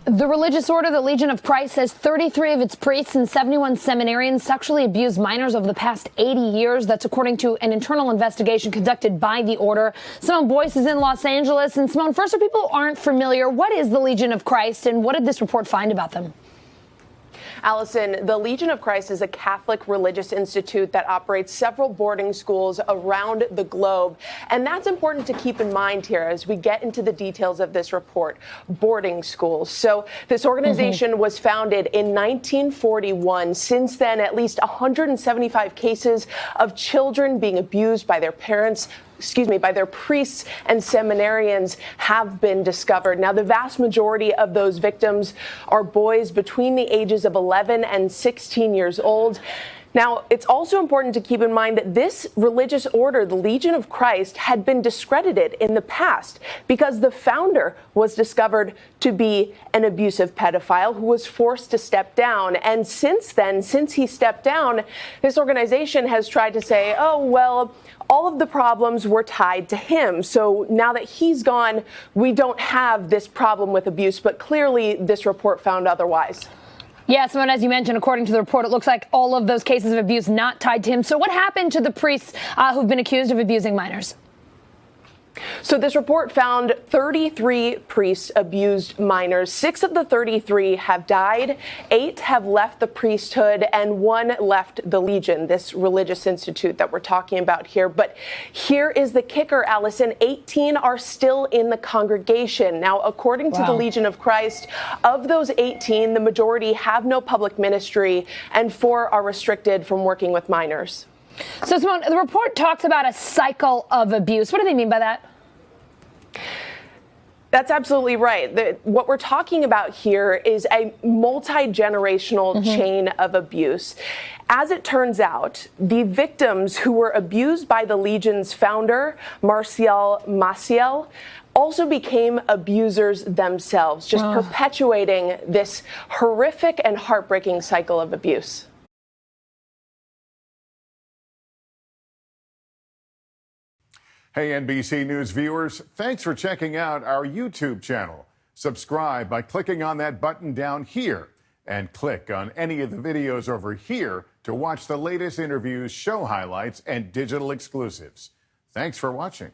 The religious order, the Legion of Christ, says 33 of its priests and 71 seminarians sexually abused minors over the past 80 years. That's according to an internal investigation conducted by the order. Simone Boyce is in Los Angeles. And Simone, first, for people who aren't familiar, what is the Legion of Christ and what did this report find about them? Allison, the Legion of Christ is a Catholic religious institute that operates several boarding schools around the globe. And that's important to keep in mind here as we get into the details of this report. Boarding schools. So this organization was founded in 1941. Since then, at least 175 cases of children being abused by their parents, by their priests and seminarians have been discovered. Now, the vast majority of those victims are boys between the ages of 11 and 16 years old. Now, it's also important to keep in mind that this religious order, the Legion of Christ, had been discredited in the past because the founder was discovered to be an abusive pedophile who was forced to step down. And since then, since he stepped down, this organization has tried to say, oh, well, all of the problems were tied to him. So now that he's gone, we don't have this problem with abuse. But clearly, this report found otherwise. Yeah, Simone, as you mentioned, according to the report, it looks like all of those cases of abuse not tied to him. So what happened to the priests who've been accused of abusing minors? So this report found 33 priests abused minors. 6 of the 33 have died, 8 have left the priesthood, and 1 left the Legion, this religious institute that we're talking about here. But here is the kicker, Allison. 18 are still in the congregation. Now, according to the Legion of Christ, of those 18, the majority have no public ministry, and 4 are restricted from working with minors. So, Simone, the report talks about a cycle of abuse. What do they mean by that? That's absolutely right. What we're talking about here is a multi-generational chain of abuse. As it turns out, the victims who were abused by the Legion's founder, Marcial Maciel, also became abusers themselves, just perpetuating this horrific and heartbreaking cycle of abuse. Hey, NBC News viewers, thanks for checking out our YouTube channel. Subscribe by clicking on that button down here and click on any of the videos over here to watch the latest interviews, show highlights, and digital exclusives. Thanks for watching.